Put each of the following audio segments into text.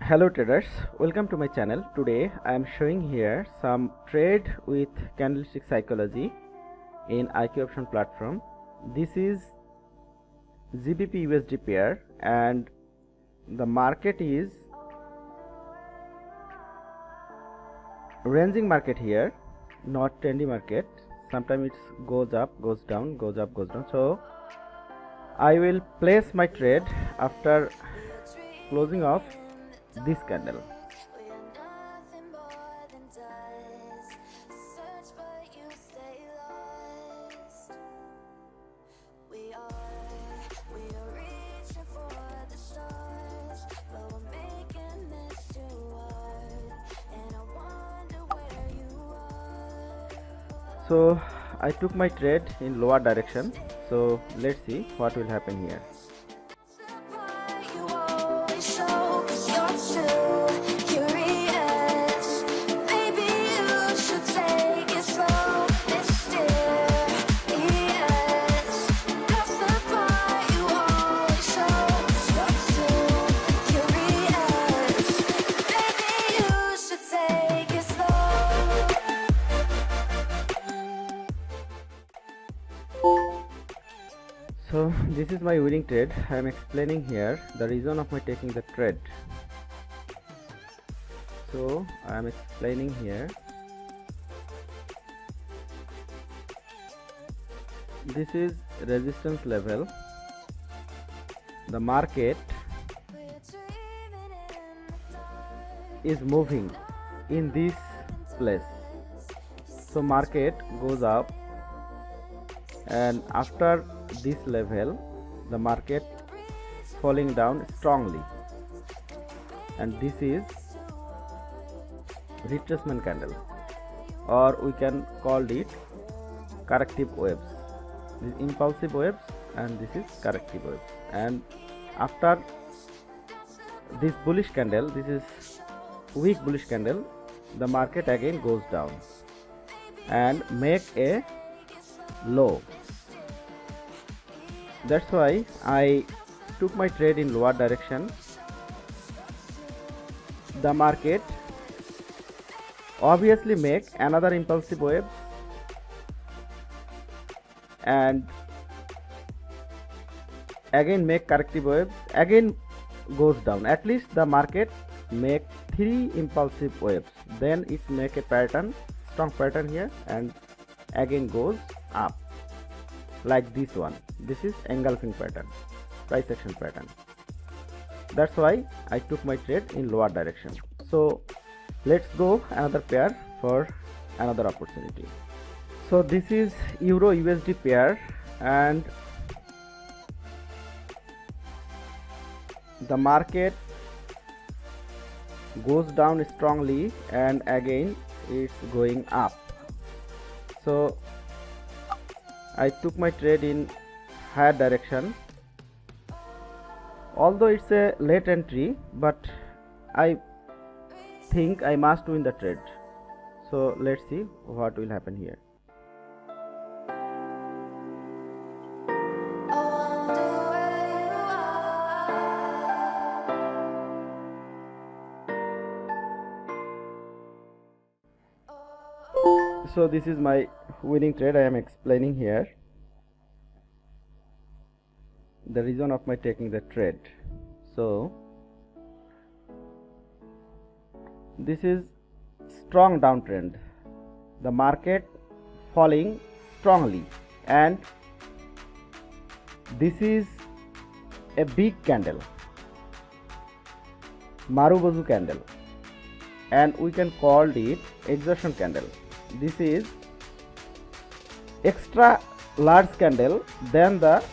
Hello traders, welcome to my channel. Today I am showing here some trade with candlestick psychology in IQ option platform. This is GBP USD pair and the market is ranging market here, not trendy market. Sometimes it goes up, goes down, goes up, goes down. So I will place my trade after closing off this candle. So I took my trade in lower direction, so let's see what will happen here. So this is my winning trade. I am explaining here the reason of my taking the trade. So I am explaining here. This is resistance level. The market is moving in this place. So market goes up, and after this level the market falling down strongly, and this is retracement candle, or we can call it corrective waves. This is impulsive waves and this is corrective waves. And after this bullish candle, this is weak bullish candle, the market again goes down and make a low. That's why I took my trade in lower direction. The market obviously make another impulsive wave and again make corrective waves, again goes down. At least the market make 3 impulsive waves, then it make a pattern, strong pattern here, and again goes up like this one. This is engulfing pattern, price action pattern. That's why I took my trade in lower direction. So let's go another pair for another opportunity. So this is Euro USD pair, and the market goes down strongly and again it's going up. So I took my trade in higher direction. Although it's a late entry, but I think I must win the trade. So let's see what will happen here. So this is my winning trade. I am explaining here the reason of my taking the trade. So this is strong downtrend, the market falling strongly, and this is a big candle, Marubozu candle, and we can call it exhaustion candle. This is extra large candle than the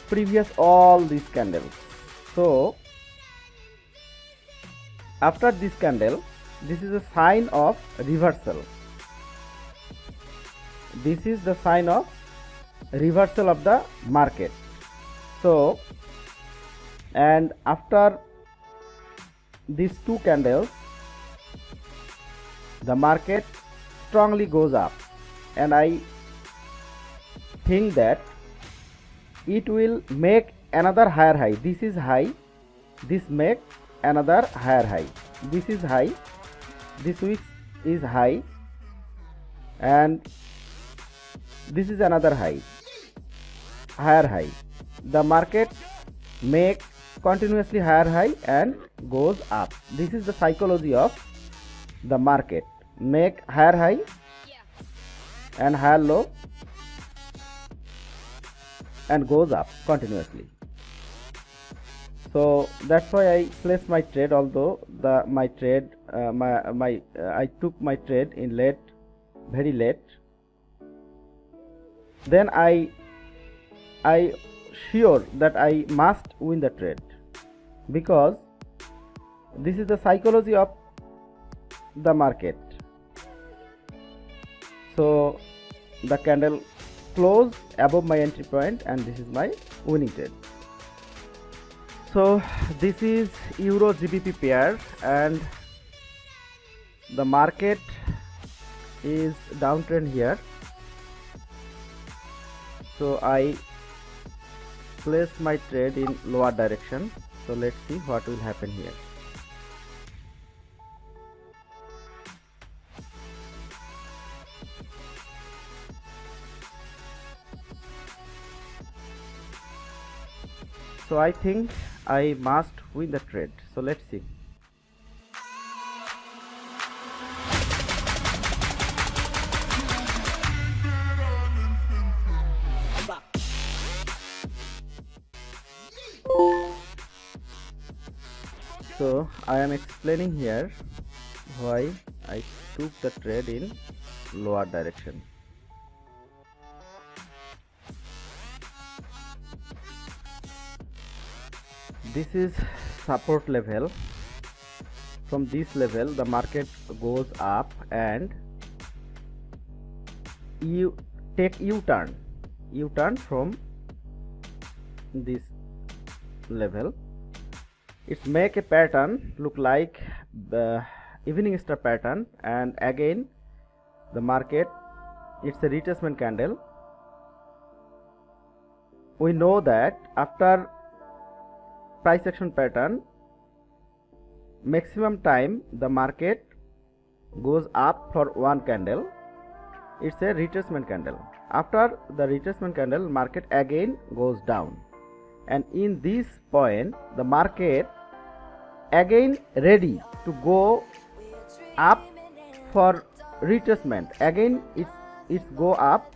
previous all these candles. So after this candle, this is a sign of reversal. This is the sign of reversal of the market. So, and after these 2 candles, the market strongly goes up, and I think that it will make another higher high. This is high, this make another higher high. This is high, this wick is high, and this is another high, higher high. The market make continuously higher high and goes up. This is the psychology of the market. Make higher high and higher low and goes up continuously. So that's why I placed my trade, although my trade I took my trade in late, very late. Then I sure that I must win the trade, because this is the psychology of the market. So the candle closed above my entry point, and this is my winning trade. So this is Euro GBP pair, and the market is downtrend here. So I place my trade in lower direction. So let's see what will happen here. So I think I must win the trade. So let's see. So I am explaining here why I took the trade in lower direction. This is support level. From this level the market goes up and you take U-turn from this level. It make a pattern look like the evening star pattern, and again the market, it's a retracement candle. We know that after price action pattern, maximum time the market goes up for one candle. It's a retracement candle. After the retracement candle, market again goes down, and in this point the market again ready to go up for retracement. Again it's go up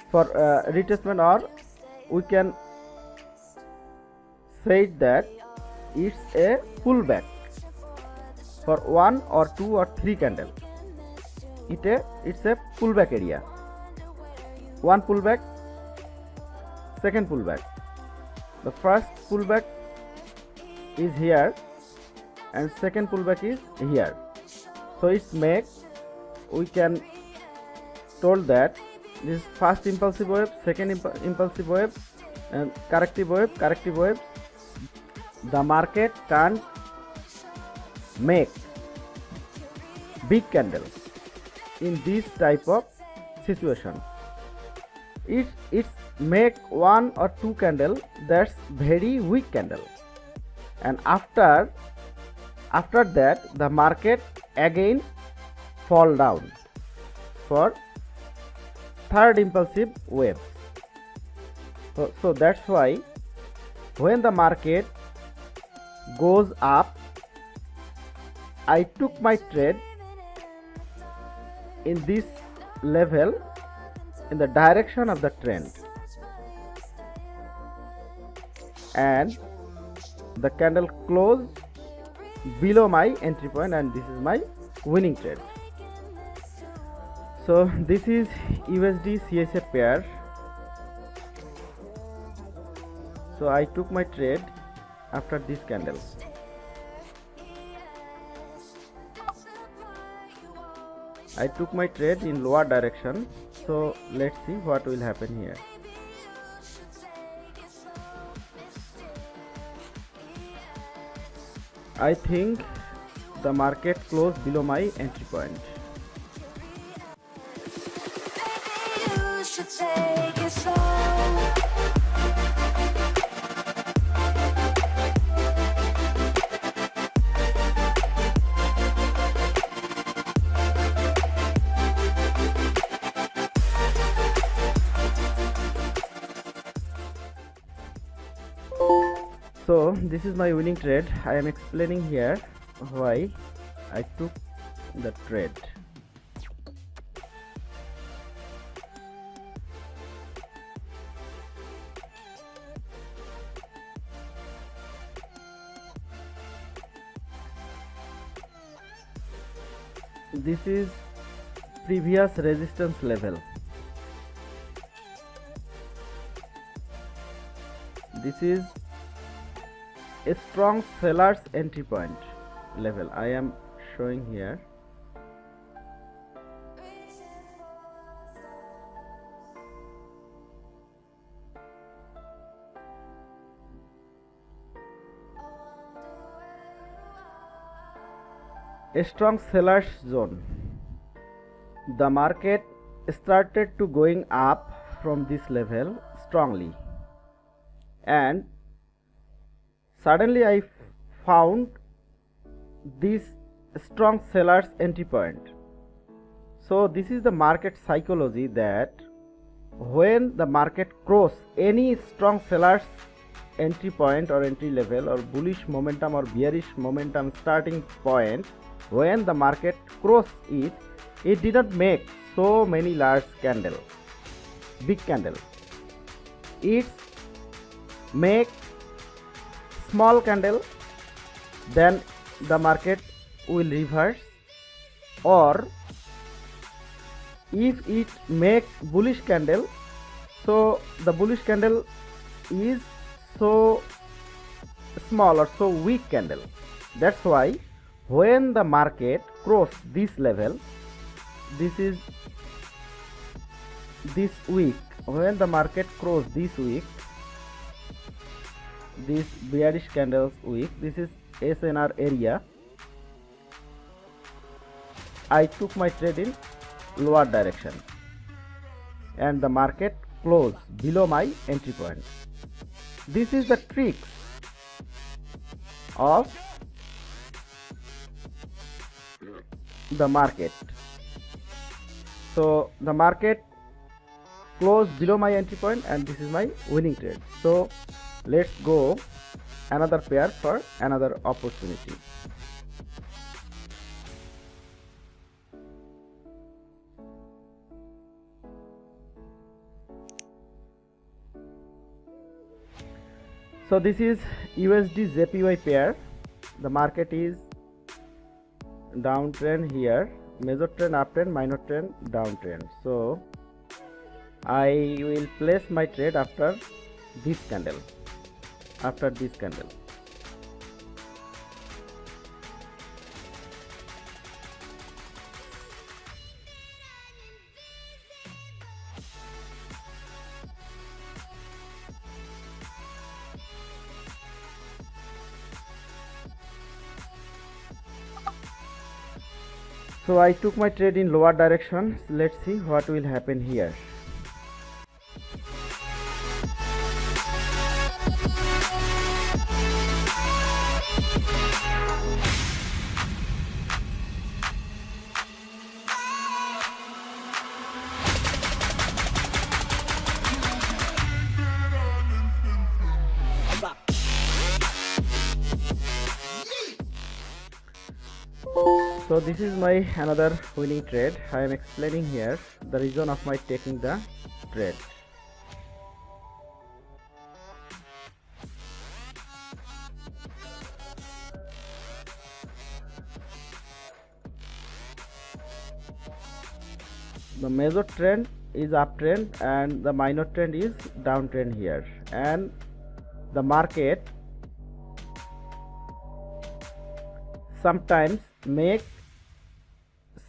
for retracement, or we can say that it's a pullback for one or two or three candle. It's a pullback area. One pullback, second pullback. The first pullback is here and second pullback is here. So it's make, we can told that this is first impulsive wave, second impulsive wave, and corrective wave. The market can't make big candles in this type of situation. It's make one or two candle, that's very weak candle, and after that the market again fall down for third impulsive wave. So that's why when the market goes up, I took my trade in this level in the direction of the trend, and the candle closed below my entry point, and this is my winning trade. So this is USD CHF pair. So I took my trade after this candle. I took my trade in lower direction. So let's see what will happen here. I think the market closed below my entry point. Maybe you should take it slow. So this is my winning trade. I am explaining here why I took the trade. This is previous resistance level. This is a strong seller's entry point level. I am showing here. A strong seller's zone. The market started to going up from this level strongly, and suddenly I found this strong seller's entry point. So this is the market psychology, that when the market cross any strong seller's entry point or entry level or bullish momentum or bearish momentum starting point, when the market cross it, it did not make so many large candle, big candle. It make small candle, then the market will reverse, or if it make bullish candle, so the bullish candle is so small or so weak candle. That's why when the market cross this level, this is this week, when the market cross this week, this bearish candles week, this is SNR area, I took my trade in lower direction and the market closed below my entry point. This is the trick of the market. So the market closed below my entry point and this is my winning trade. So let's go another pair for another opportunity. So this is USD JPY pair. The market is downtrend here, major trend uptrend, minor trend downtrend. So I will place my trade after this candle. After this candle. So I took my trade in lower direction. Let's see what will happen here. So this is my another winning trade. I am explaining here the reason of my taking the trade. The major trend is uptrend and the minor trend is downtrend here, and the market sometimes make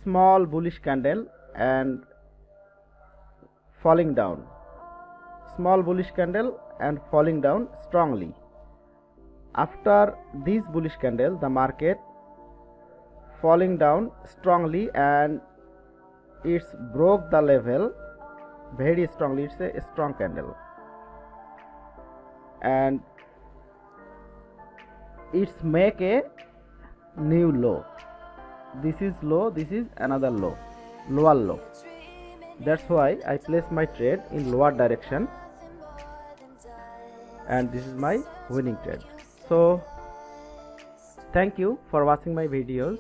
small bullish candle and falling down, small bullish candle and falling down strongly. After this bullish candle, the market falling down strongly and it's broke the level very strongly. It's a strong candle and it's make a new low. This is low, this is another low, lower low. That's why I place my trade in lower direction and this is my winning trade. So thank you for watching my videos.